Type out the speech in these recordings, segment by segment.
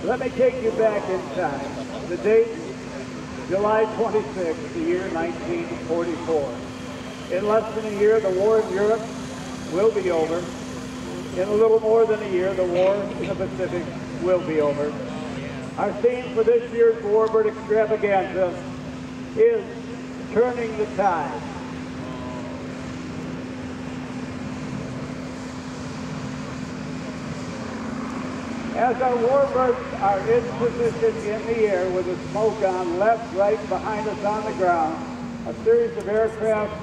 Let me take you back in time. The date, July 26th, the year 1944. In less than a year, the war in Europe will be over. In a little more than a year, the war in the Pacific will be over. Our theme for this year's Warbird extravaganza is turning the tide. As our Warbirds are in position in the air with the smoke on left, right, behind us on the ground, a series of aircraft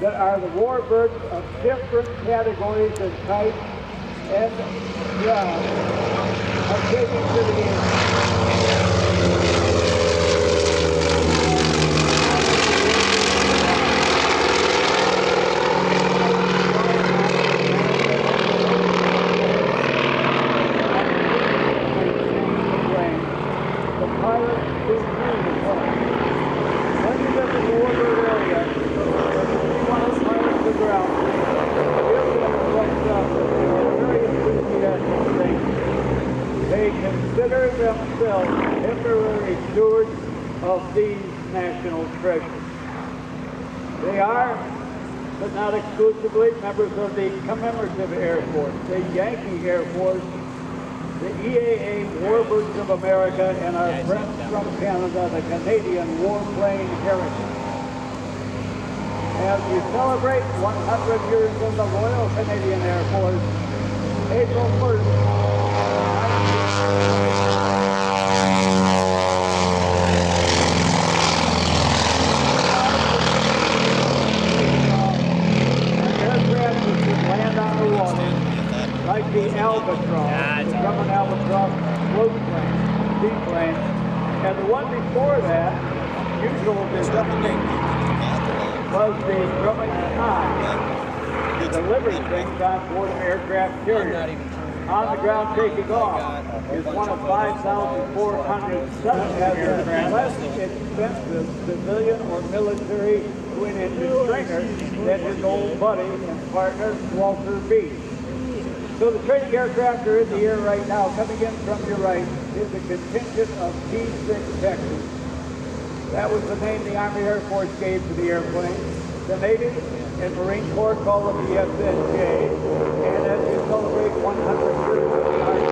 that are the Warbirds of different categories and types and are taking to the air. Consider themselves temporary stewards of these national treasures. They are, but not exclusively, members of the Commemorative Air Force, the Yankee Air Force, the EAA Warbirds of America, and our friends from Canada, the Canadian Warplane Heritage. As we celebrate 100 years of the Royal Canadian Air Force, April 1st, like the Albatross, the Grumman Albatross float plane, seaplane, and the one before that, usual design, was the Grumman C-1, delivering things on board of aircraft carriers. On the ground taking off is one of 5,400 aircraft, less expensive civilian or military twin-engine stringer than his old buddy and partner, Walter B. So the training aircraft are in the air right now. Coming in from your right is a contingent of P-6 Texans. That was the name the Army Air Force gave to the airplane. The Navy and Marine Corps call them the SNJ. And as you celebrate 100 years of the Army,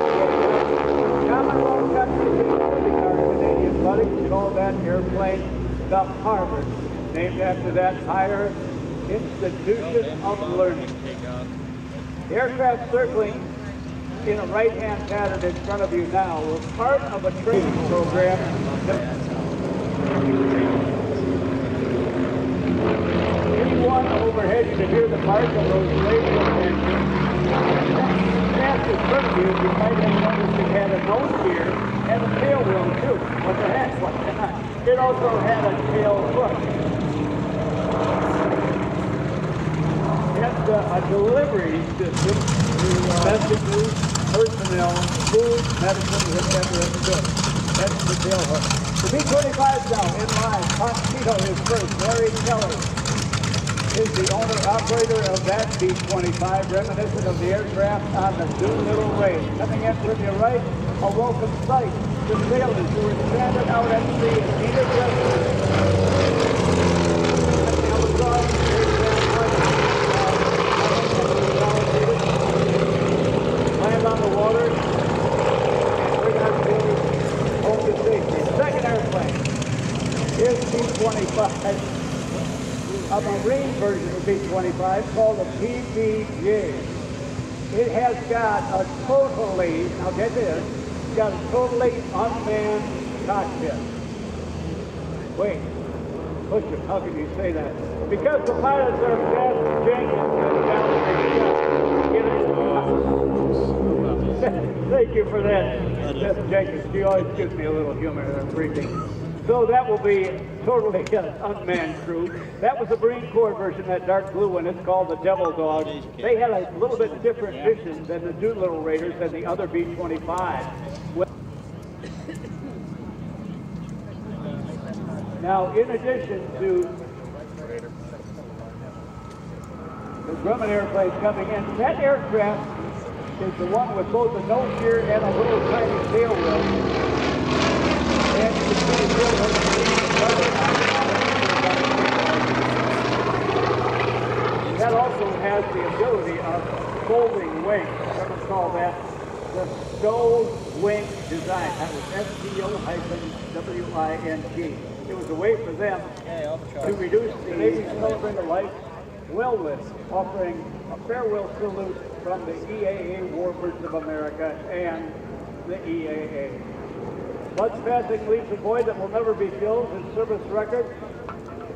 Commonwealth countries, including our Canadian buddies, call that airplane the Harvard, named after that higher institution of learning. The aircraft circling in a right-hand pattern in front of you now was part of a training program. P1 overhead, you can hear the mark of those radio engines. Past in front of you, you might have noticed it had a nose gear and a tail wheel too. What the heck? What the heck? It also had a tail hook. It's a delivery system to messages, personnel, food, medicine, whatever it could. That's the tail hook. The B-25 now in line. Contito is first. Larry Keller is the owner-operator of that B-25, reminiscent of the aircraft on the Doolittle raid. Coming in from your right, a welcome sight to sailors who were stranded out at sea and needed rescue. Land on the water and bring our crews home to safety. Second airplane is B-25, a Marine version of B-25 called the PBJ. It has got a totally, now get this, it's got a totally unmanned cockpit. Wait, push it, how can you say that? Because the pilots are Jeff Jenkins and Valerie. Thank you for that, Jeff Jenkins. She always gives me a little humor in her briefing. So that will be totally an unmanned crew. That was the Marine Corps version, that dark blue one. It's called the Devil Dog. They had a little bit different mission than the Doolittle Raiders and the other B-25. Now, in addition to the Grumman airplanes coming in, that aircraft is the one with both a nose gear and a little tiny tail wheel. And you can see the wheel that also has the ability of folding wings. Let's call that the stow wing design. That was STO-WING. It was a way for them to reduce the Navy's celebrated life well list, offering a farewell salute from the EAA Warbirds of America and the EAA. Bud's passing leaves a void that will never be filled. His service record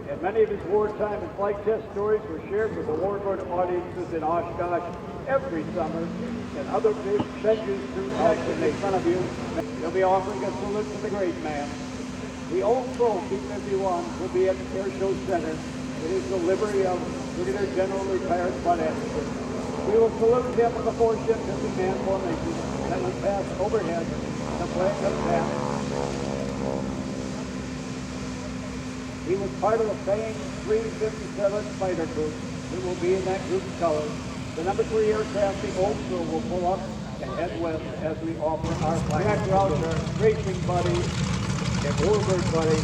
and many of his wartime and flight test stories were shared with the Warbird audiences in Oshkosh every summer and other big venues throughout to make fun of you. He'll be offering a salute to the great man. The old pro P51 will be at the Airshow Center. It is the livery of Brigadier General retired Bud F. We will salute him with a 4-ship 50-man formation that will pass overhead the flag of that. He was part of the famed 357 fighter group. It will be in that group's colors. The number 3 aircraft, the Old Crew, will pull up and head west as we offer our flag. Jack Rouser, racing buddy, and Warbird buddy.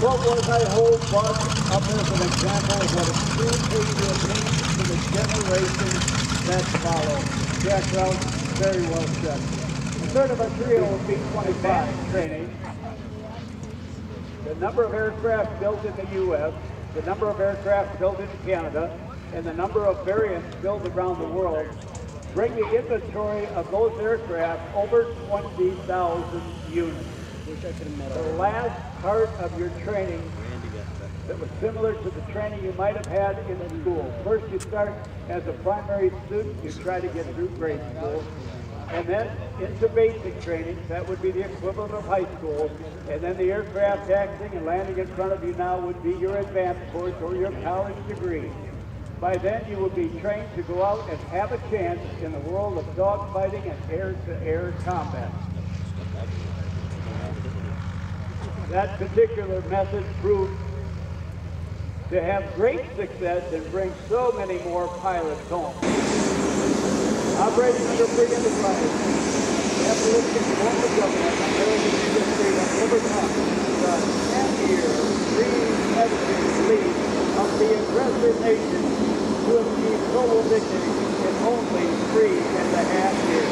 What was I hold Bud up as an example of what a true patriot means to the generations that follow. Jack Rouser, very well said. The third of our trio will be 25 training. The number of aircraft built in the U.S., the number of aircraft built in Canada, and the number of variants built around the world bring the inventory of those aircraft over 20,000 units. The last part of your training that was similar to the training you might have had in the school. First you start as a primary student, you try to get through grade school, and then into basic training, that would be the equivalent of high school, and then the aircraft taxiing and landing in front of you now would be your advanced course or your college degree. By then you will be trained to go out and have a chance in the world of dogfighting and air-to-air combat. That particular method proved to have great success and bring so many more pilots home. Operating under free enterprise, after lifting form of government, American industry has overcome the 10-year free-editing lead of the aggressive nation to achieve global victory in only 3.5 years.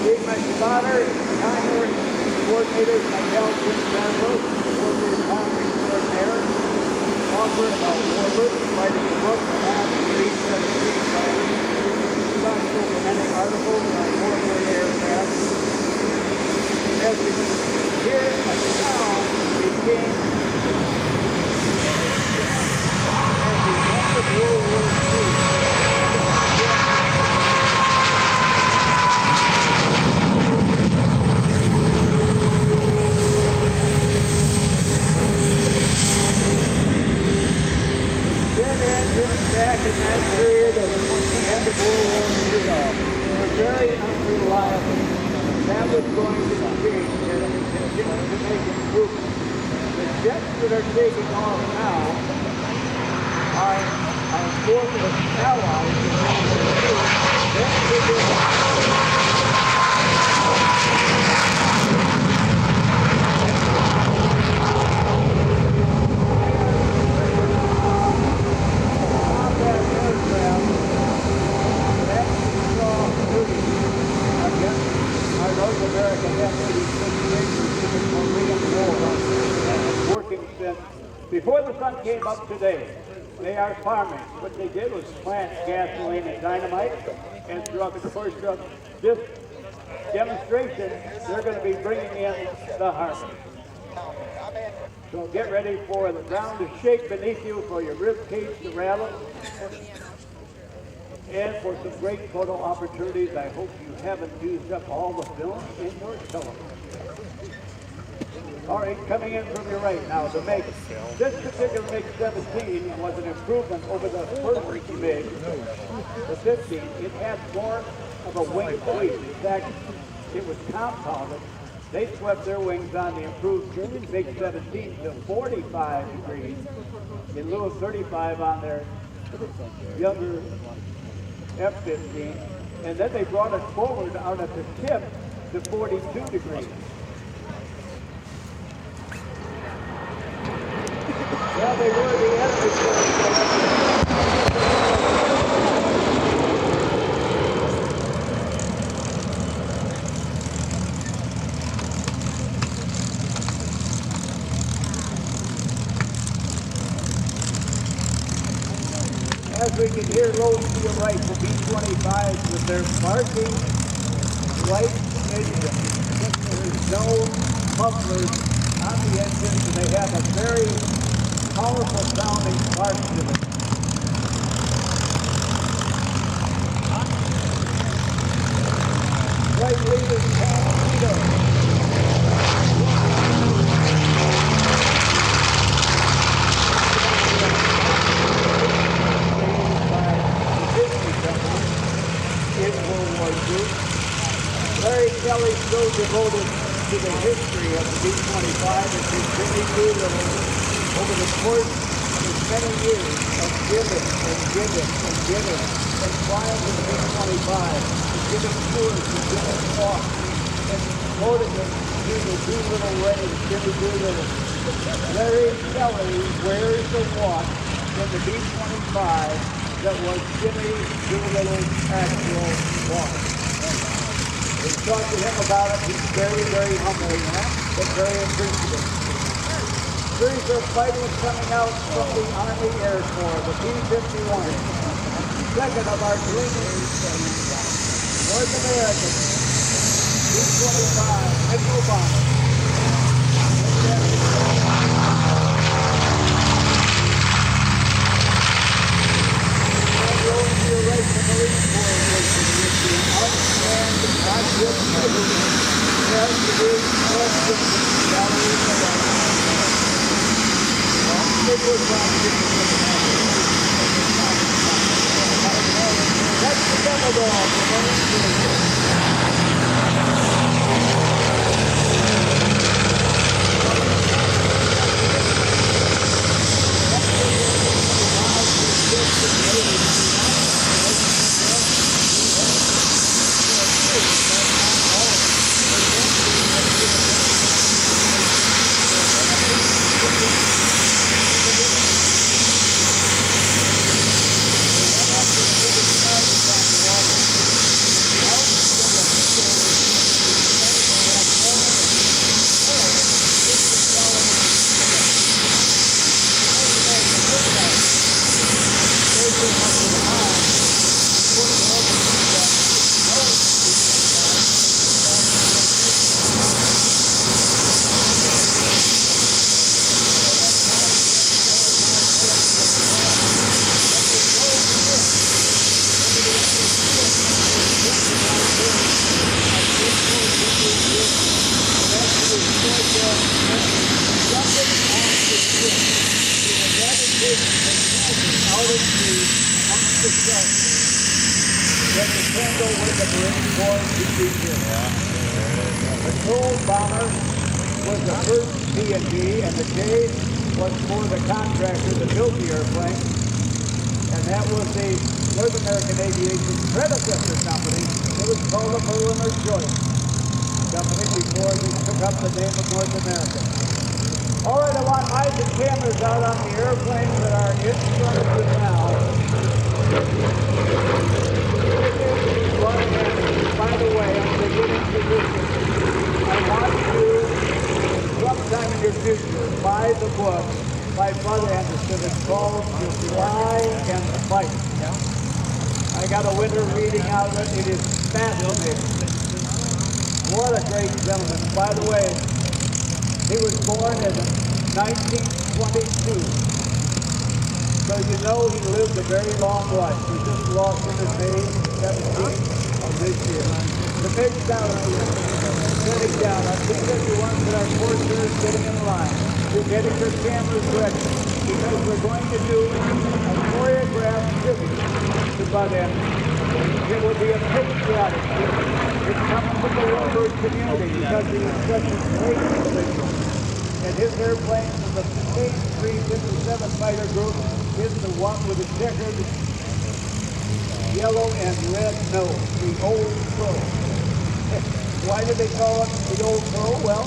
Being my spotter, timer, coordinators, myself, Jim Santos, Warbird Congress Extraordinaire, author of Warbird, writing a book on P-17 for many articles on Warbird aircraft. As we hear a sound became as the end of World War II. Back in that period of the end of World War II, were very unreliable. That was going to change as we continue to make improvements. The jets that are taking off now are former allies of World War II. North American F-86 working since before the sun came up today. They are farming. What they did was plant gasoline and dynamite, and throughout the course of this demonstration, they're going to be bringing in the harvest. So get ready for the ground to shake beneath you, for your rib cage to rattle, and for some great photo opportunities. I hope you haven't used up all the film in your telephone. All right, coming in from your right now, the MiG. This particular MiG-17 was an improvement over the first MiG, the 15. It had more of a wing sweep. In fact, it was compounded. They swept their wings on the improved MiG-17 to 45 degrees in lieu of 35 on their younger F-15, and then they brought it forward out at the tip to 42 degrees. Well, they were the enemy force. As we can hear low to your right, the B-25s with their barking light engine. There's no mufflers on the engines, and they have a very powerful sounding spark to them. Right leader, Torpedo. Larry Kelly so devoted to the history of the B-25 and his Jimmy Doolittle over the course of many years of giving and giving and giving and flying with the B-25 and giving tours and giving walks and promoting it to the Doolittle range, Jimmy Doolittle. Larry Kelly wears the watch in the B-25 that was Jimmy Doolittle's actual watch. We talked to him about it. He's very, very humble, but very appreciative. Series of fighters coming out from the Army Air Corps, the P51. Second of our dreaming North American P-25 missile bomber. That's the demo dog. The Gold Bomber was the first P&D, and the J was for the contractor that built the airplane, and that was the North American Aviation predecessor company. It was called the Merlin Joint Company before they took up the name of North America. All right, I want eyes and cameras out on the airplanes that are in front of you now. By the way, I'm beginning position. I want you, sometime in your future, buy the book by Bud Anderson. It's called To Fly and Fight. I got a winter reading out of it. It is fascinating. What a great gentleman. By the way, he was born in 1922. So you know he lived a very long life. He just lost him in May 17th of this year. The big down here, sitting down. I think that the ones that are Corsairs getting in line. You're getting your cameras ready because we're going to do a choreographed tribute to Bud Anderson. It will be a patriotic tribute. It's coming from the Warbird community because he was such a great individual. And his airplanes from the P-357 fighter group is the one with the checkered yellow and red nose, the Old Crow. Why did they call it the Old Crow? Well,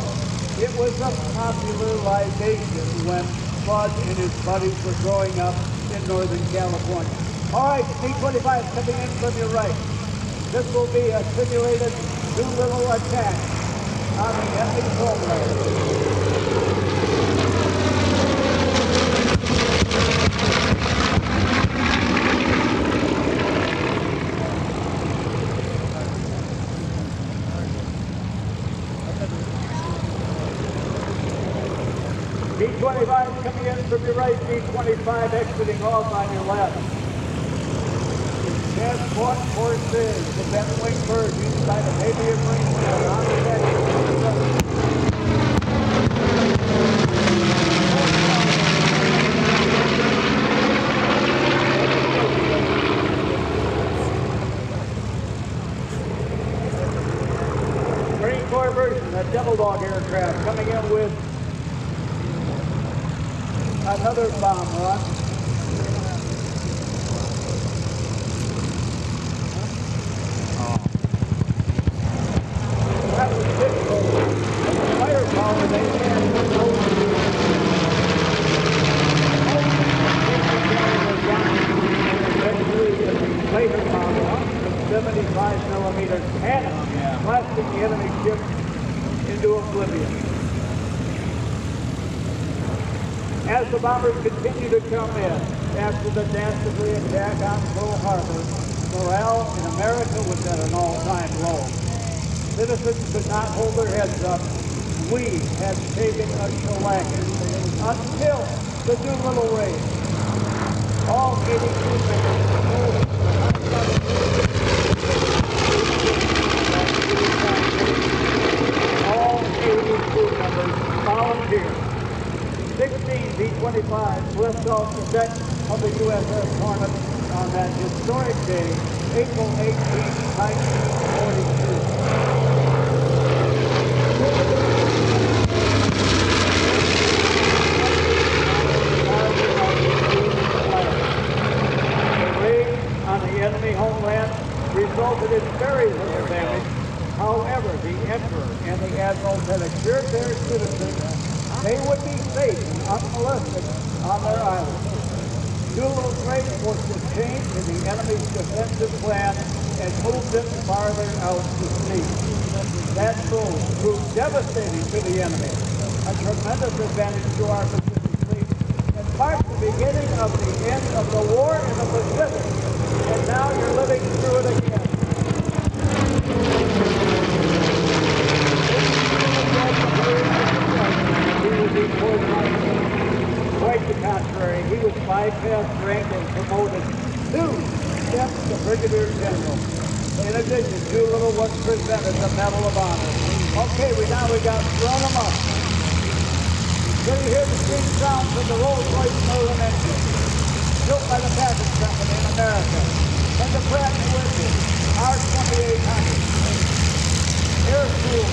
it was a popularization when Bud and his buddies were growing up in Northern California. All right, P-25 coming in from your right. This will be a simulated Doolittle attack on the enemy homeland. B-25 coming in from your right, B-25 exiting off on your left. Transport Corsairs, the bent wing bird used by the Navy and Marine Corps on the deck. Marine Corps version, a Devil Dog aircraft coming in with another bomb run. That was difficult. The firepower they had was eventually the later bomb run, the 75 millimeter cannon, blasting the enemy ship into oblivion. As the bombers continue to come in after the dastardly attack on Pearl Harbor, morale in America was at an all-time low. Citizens could not hold their heads up. We had taken a shellacking until the Doolittle raid. All 82 members volunteered. 16 B-25s left off the deck of the USS Hornet on that historic day, April 18, 1942. The raid on the enemy homeland resulted in very little damage. However, the Emperor and the Admirals had assured their citizens they would be safe and unmolested on their island. Doolittle's raid was to change in the enemy's defensive plan and moved them farther out to sea. That move proved devastating to the enemy, a tremendous advantage to our Pacific fleet, and marked the beginning of the end of the war in the Pacific. And now you're living through it again. Quite the contrary, he was bypassed rank and promoted 2 steps to Brigadier General. In addition, Doolittle was presented the Medal of Honor. Okay, we got thrown them up. So you hear the scream sounds of the Rolls-Royce Merlin engine, built by the Packard Company in America, and the Pratt & Whitney R-2800. Airshow.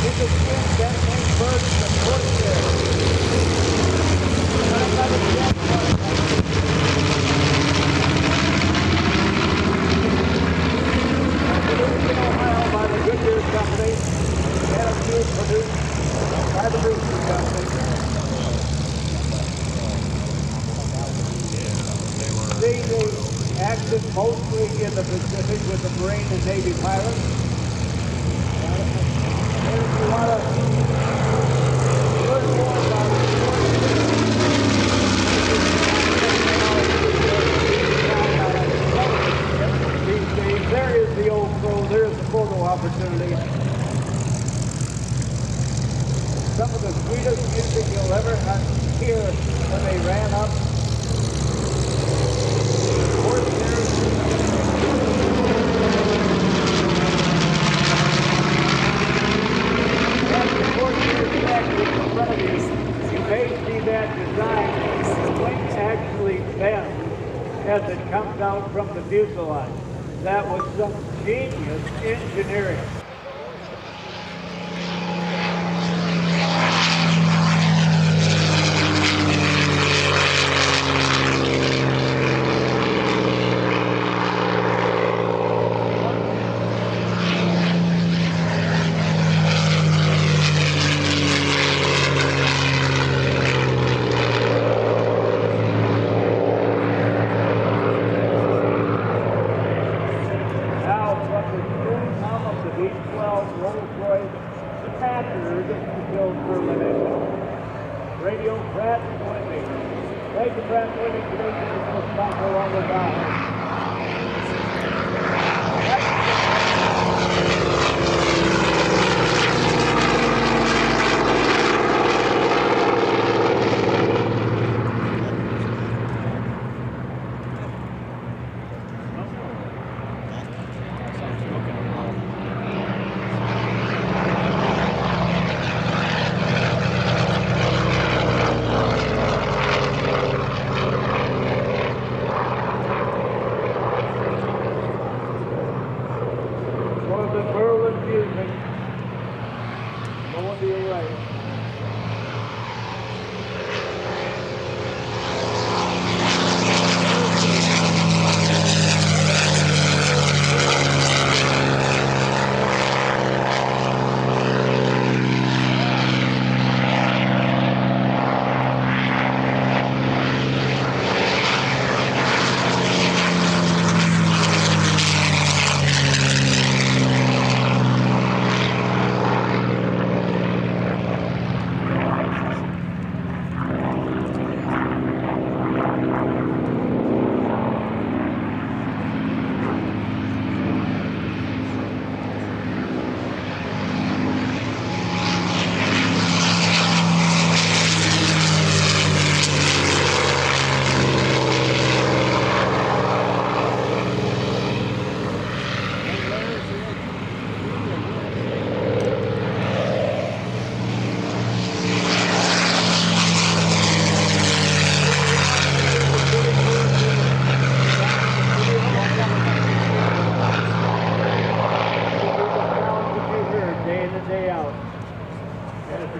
You can see that name birds and Corsairs. Produced in Ohio by the Goodyear Company, and produced by the Brewster Company. They acted mostly in the Pacific with the Marine and Navy pilots. And if you want to learn more about these days, there is the Old Crow, there's the photo opportunity. Some of the sweetest music you'll ever hear when they ran up. You may see that design, the wing actually bends as it comes out from the fuselage. That was some genius engineering. Radio Pratt Whitney. Thank you, Pratt Whitney. Today's the most popular on the dial.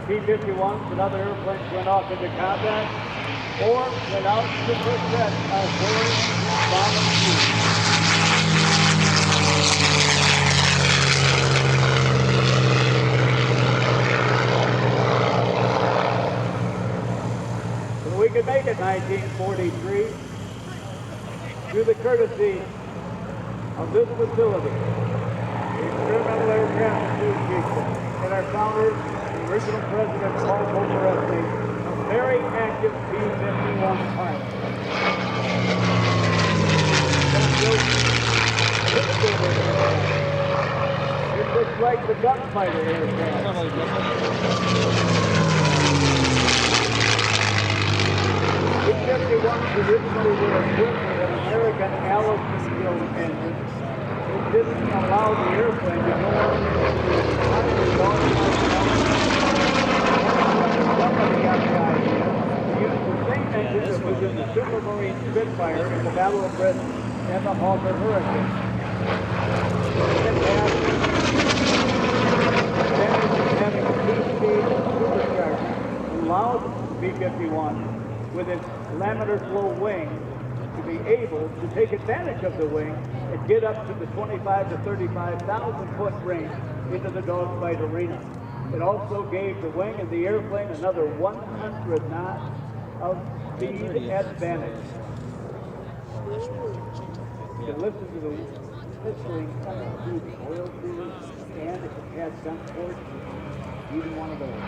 P51s and other airplanes went off into combat or went out to the threat of foreign bombing fleets. So we could make it 1943 through the courtesy of this facility, the Experimental Aircraft Association, and our founders, original president Paul Commemorative, a very active P51 pilot. It looks like the gunfighter aircraft. P51s originally were equipped with an American Allison engine. It didn't allow the airplane to go somebody got the idea to use the same engine that was in the Supermarine Spitfire in the Battle of Britain and the Hawker Hurricane. Having a two-stage supercharger allowed the B-51 with its laminar flow wing to be able to take advantage of the wing and get up to the 25 to 35,000 foot range into the dogfight arena. It also gave the wing and the airplane another 100 knots of speed advantage. You can listen to the whistling coming through the oil field, and if it had gun ports, even one of those.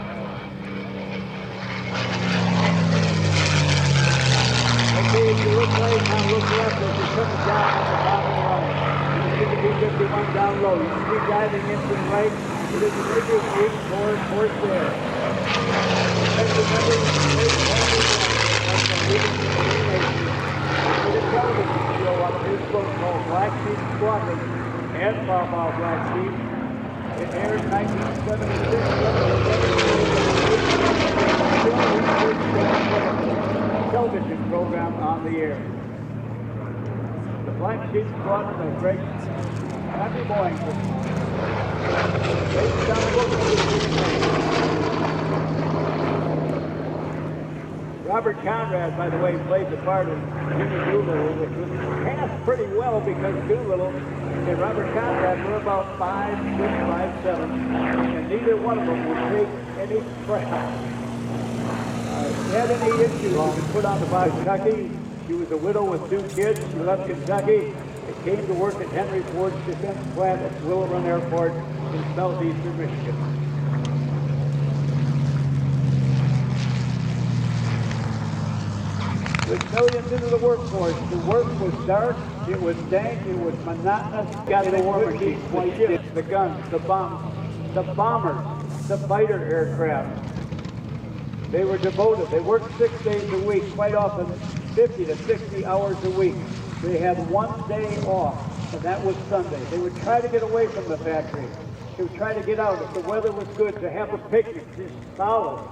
Okay, if you look right now, look left as you're coming down on the bottom right. You can see the B-51 down low. You can see diving in to the right. It is an HU-16 Corsairs. And remember, the television show on his book called Black Sheep Squadron and Bob Black Sheep. It aired in 1976. Television program on the air. The Black Sheep Squadron is great. Happy boys. Robert Conrad, by the way, played the part of Jimmy Doolittle, which was cast pretty well because Doolittle and Robert Conrad were about 5'6", 5'7", and neither one of them would take any crap. If you had any issues, you could put on the box Kentucky. She was a widow with 2 kids. She left Kentucky and came to work at Henry Ford's defense plant at Willow Run Airport in southeastern Michigan. With millions into the workforce, the work was dark, it was dank, it was monotonous. Got the war machines, the ships, the guns, the bombs, the bombers, the fighter aircraft. They were devoted. They worked 6 days a week, quite often 50 to 60 hours a week. They had one day off, and that was Sunday. They would try to get away from the factory. They would try to get out if the weather was good, to have a picnic, just solid.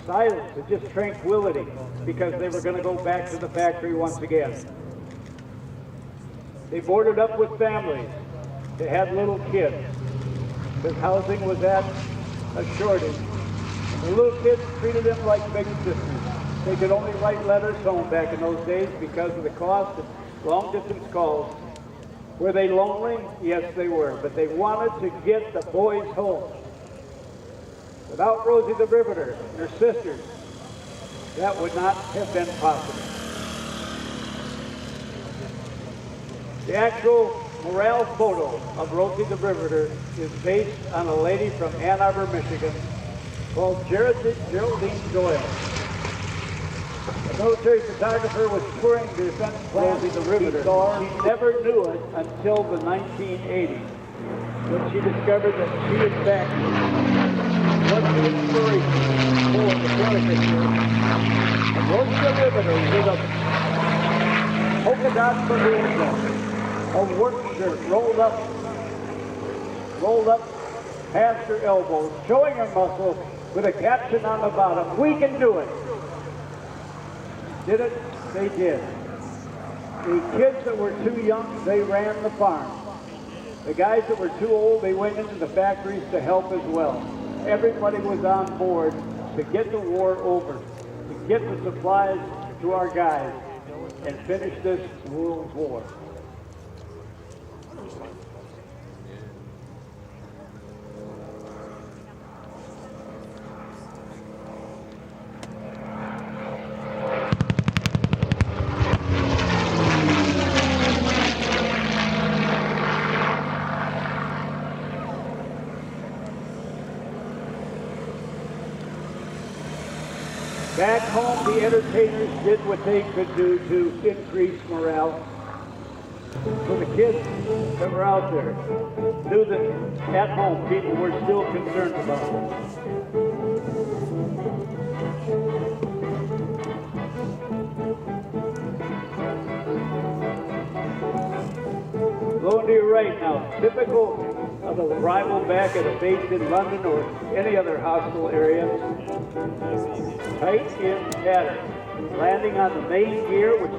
Silence, just tranquility, because they were going to go back to the factory once again. They boarded up with families. They had little kids, because housing was at a shortage. And the little kids treated them like big sisters. They could only write letters home back in those days because of the cost of long-distance calls. Were they lonely? Yes, they were, but they wanted to get the boys home. Without Rosie the Riveter and her sisters, that would not have been possible. The actual morale photo of Rosie the Riveter is based on a lady from Ann Arbor, Michigan, called Geraldine Doyle. A military photographer was touring the defense plant Rosie the Riveter. She never knew it until the 1980s, when she discovered that she, in fact, was the inspiration for the caricature of Rosie the Riveter with a polka dot bermuda, a work shirt rolled up past her elbows, showing her muscle with a caption on the bottom, "We can do it." Did it? They did. The kids that were too young, they ran the farm. The guys that were too old, they went into the factories to help as well. Everybody was on board to get the war over, to get the supplies to our guys, and finish this world war. Back home, the entertainers did what they could do to increase morale. So the kids that were out there knew that at home people were still concerned about them. Going to your right now, typical of a arrival back at a base in London or any other hostile area. Tight in pattern. Landing on the main gear, which,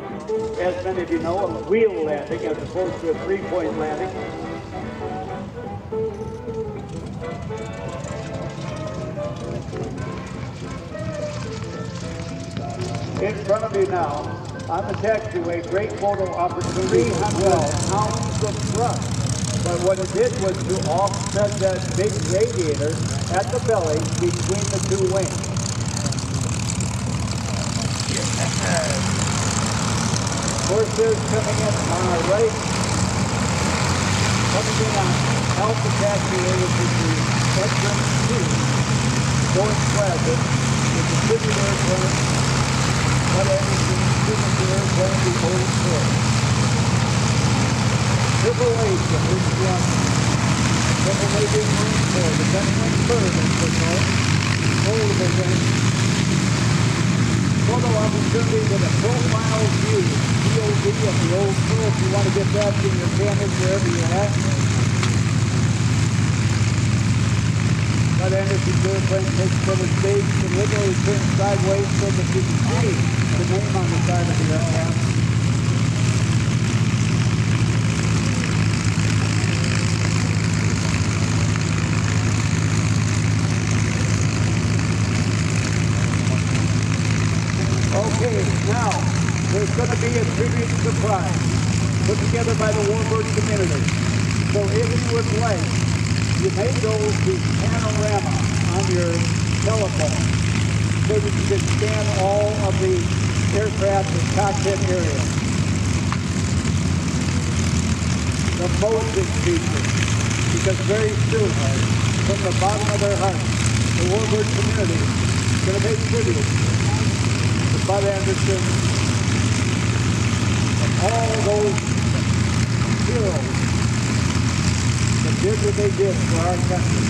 as many of you know, a wheel landing as opposed to a three-point landing. In front of you now, on the taxiway, great photo opportunity, 300 pounds of thrust. But what it did was to offset that big radiator at the belly between the two wings. Corsairs coming in on our right, coming in on Alpha Taxiway, which is the entrance to Boeing Plaza, with the tribute airplane, Bud Anderson, tribute airplane, the old source. Triple H of H1, Triple A being Marine Corps, depending on third in Illinois, foldable wing. Photo opportunity with a profile view, POV of the old school, if you want to get that in your cameras wherever you're at. Bud Anderson's airplane takes center stage and literally turns sideways so that you can see the name on the side of the aircraft. Okay, now, there's going to be a tribute surprise put together by the Warbird community. So if you would like, you may go to Panorama on your telephone so that you can scan all of the aircraft and cockpit area. The motion feature, because very soon, from the bottom of their heart, the Warbird community is going to pay tribute to Bud Anderson, and all those heroes that did what they did for our country.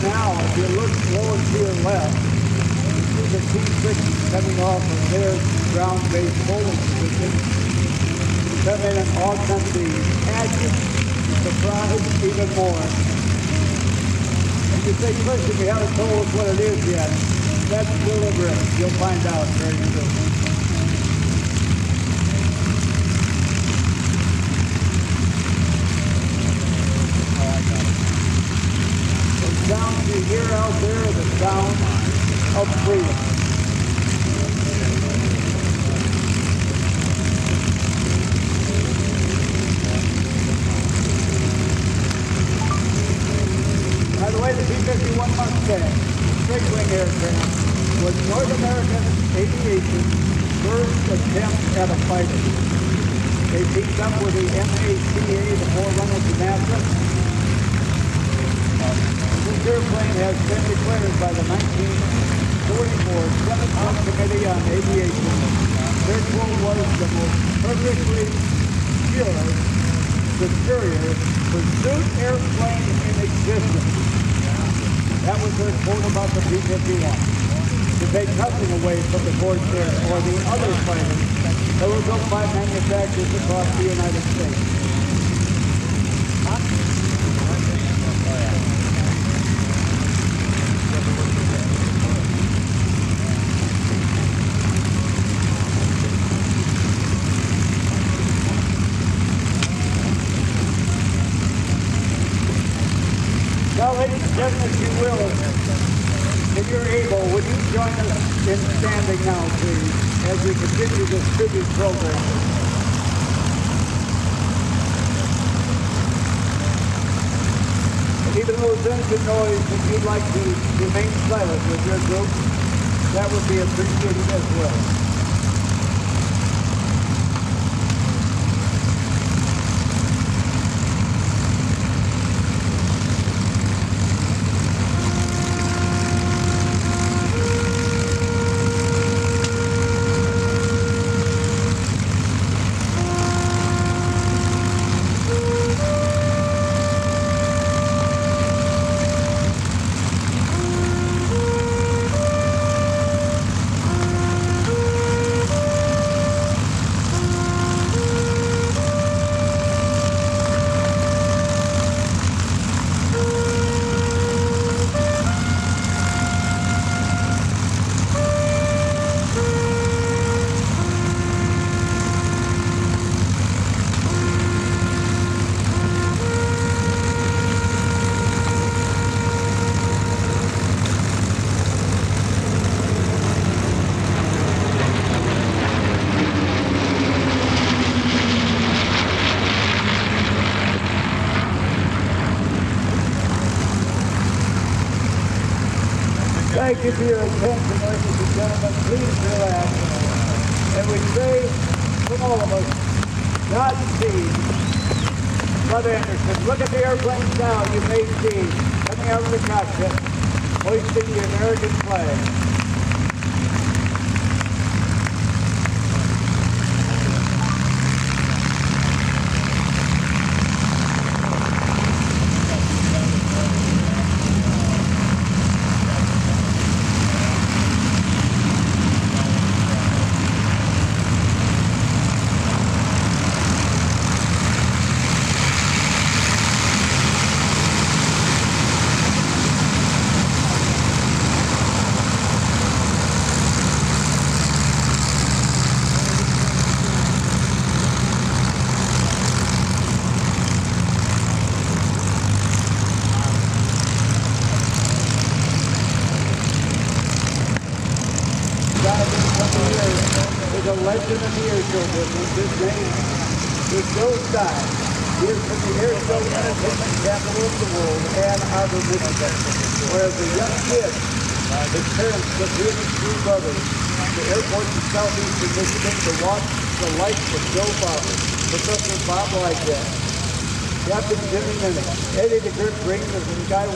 Now, if you look lower to your left, you see the T-6 coming off of their ground-based holding position to come in and augment the pageant to surprise even more. And you say, listen, we haven't told us what it is yet. That's deliberate. You'll find out very soon. Sound you hear out there, the sound of freedom. By the way, the P51 Mustang, straight-wing aircraft, was North American Aviation's first attempt at a fighter. They teamed up with the NACA, the forerunner to NASA. This airplane has been declared by the 1944 Senate Committee on Aviation. This one was the most perfectly pure, superior pursuit airplane in existence. That was their quote about the P-51. To take nothing away from the Corsairs or the other fighters that were built by manufacturers across the United States. Now, ladies and gentlemen, if you will, if you're able, would you join us in standing now, please, as we continue this tribute program? And even though there's engine noise, if you'd like to remain silent with your group, that would be appreciated as well. Thank you for your attention, ladies and gentlemen. Please relax. And we say from all of us, Godspeed. Bud Anderson, look at the airplanes now you may see coming out of the cockpit, hoisting the American flag. legend of the airshow business. His name is Joe Stein. He is from the airshow entertainment capital of the world, Ann Arbor, Michigan, where as a young kid, his parents took him and three brothers to airports in southeastern Michigan to watch the lights of Joe Barber, Professor Bob Lyjak, Captain Jimmy Minnick, Eddie the Gert Green, and the guy